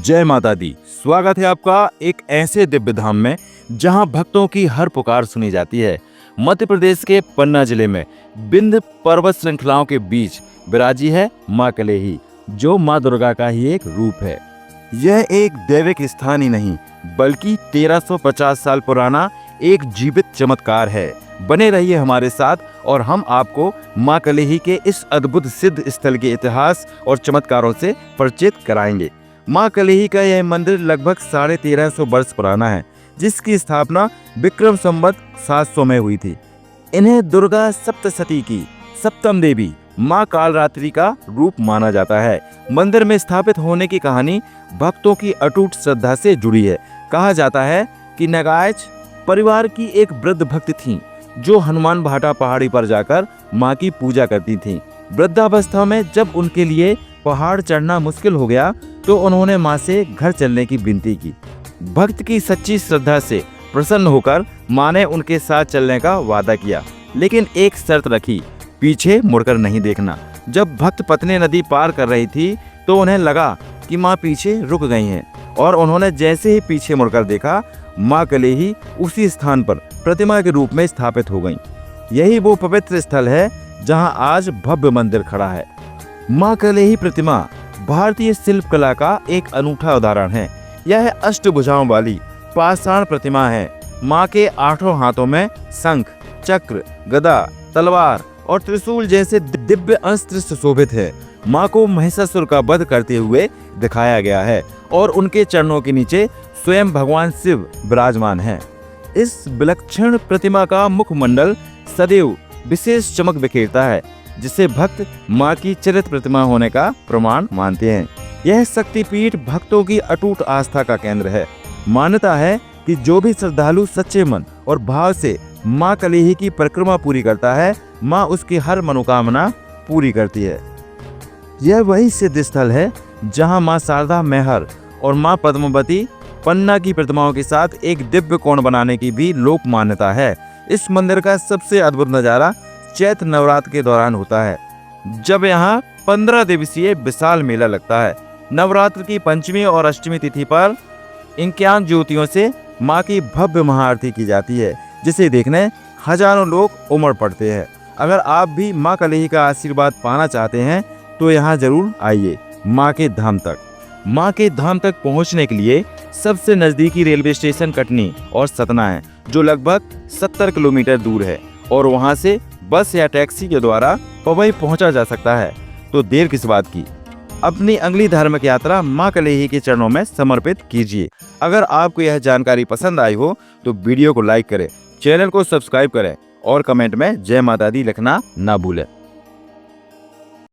जय माता दी। स्वागत है आपका एक ऐसे दिव्य धाम में जहां भक्तों की हर पुकार सुनी जाती है। मध्य प्रदेश के पन्ना जिले में विंध्य पर्वत श्रृंखलाओं के बीच विराजी है मां कलेही, जो मां दुर्गा का ही एक रूप है। यह एक दैविक स्थान ही नहीं बल्कि 1350 साल पुराना एक जीवित चमत्कार है। बने रहिए हमारे साथ और हम आपको मां कलेही के इस अद्भुत सिद्ध स्थल के इतिहास और चमत्कारों से परिचित कराएंगे। मां कलेही का यह मंदिर लगभग 1350 वर्ष पुराना है, जिसकी स्थापना विक्रम संवत 700 में हुई थी। इन्हें दुर्गा सप्तशती की सप्तम देवी मां कालरात्रि का रूप माना जाता है। मंदिर में स्थापित होने की कहानी भक्तों की अटूट श्रद्धा से जुड़ी है। कहा जाता है कि नगायच परिवार की एक वृद्ध भक्त थीं, जो हनुमान भाटा पहाड़ी पर जाकर मां की पूजा करती थीं। वृद्धावस्था में जब उनके लिए पहाड़ चढ़ना मुश्किल हो गया तो उन्होंने मां से घर चलने की विनती की। भक्त की सच्ची श्रद्धा से प्रसन्न होकर मां ने उनके साथ चलने का वादा किया, लेकिन एक शर्त रखी, पीछे मुड़कर नहीं देखना। जब भक्त पत्नी नदी पार कर रही थी तो उन्हें लगा कि मां पीछे रुक गई हैं, और उन्होंने जैसे ही पीछे मुड़कर देखा, मां कलेही उसी स्थान पर प्रतिमा के रूप में स्थापित हो गईं। यही वो पवित्र स्थल है जहां आज भव्य मंदिर खड़ा है। मां कलेही प्रतिमा भारतीय शिल्प कला का एक अनूठा उदाहरण है। यह अष्टभुजाओं वाली पाषाण प्रतिमा है। मां के 8 हाथों में शंख, चक्र, गदा, तलवार और त्रिशूल जैसे दिव्य अस्त्र सुशोभित है। मां को महिषासुर का वध करते हुए दिखाया गया है और उनके चरणों के नीचे स्वयं भगवान शिव विराजमान है। इस विलक्षण प्रतिमा का मुखमंडल सदैव विशेष चमक बिखेरता है, जिसे भक्त मां की चरित्र प्रतिमा होने का प्रमाण मानते हैं। यह शक्तिपीठ भक्तों की अटूट आस्था का केंद्र है। मान्यता है कि जो भी श्रद्धालु सच्चे मन और भाव से मां कलेही की परिक्रमा पूरी करता है, मां उसकी हर मनोकामना पूरी करती है। यह वही सिद्ध स्थल है जहां मां शारदा मैहर और मां पद्मावती पन्ना की प्रतिमाओं के साथ एक दिव्य कोण बनाने की भी लोक मान्यता है। इस मंदिर का सबसे अद्भुत नजारा चैत्र नवरात्र के दौरान होता है, जब यहाँ 15 दिवसीय विशाल मेला लगता है। नवरात्र की पंचमी और अष्टमी तिथि पर 51 ज्योतियों से मां की भव्य महाआरती की जाती है, जिसे देखने हजारों लोग उमड़ पड़ते हैं। अगर आप भी मां कलेही का आशीर्वाद पाना चाहते हैं तो यहाँ जरूर आइए मां के धाम तक। मां के धाम तक पहुँचने के लिए सबसे नजदीकी रेलवे स्टेशन कटनी और सतना है, जो लगभग 70 किलोमीटर दूर है, और वहां से बस या टैक्सी के द्वारा पवई पहुंचा जा सकता है। तो देर किस बात की, अपनी अगली धार्मिक यात्रा मां कलेही के चरणों में समर्पित कीजिए। अगर आपको यह जानकारी पसंद आई हो तो वीडियो को लाइक करें, चैनल को सब्सक्राइब करें और कमेंट में जय माता दी लिखना ना भूलें।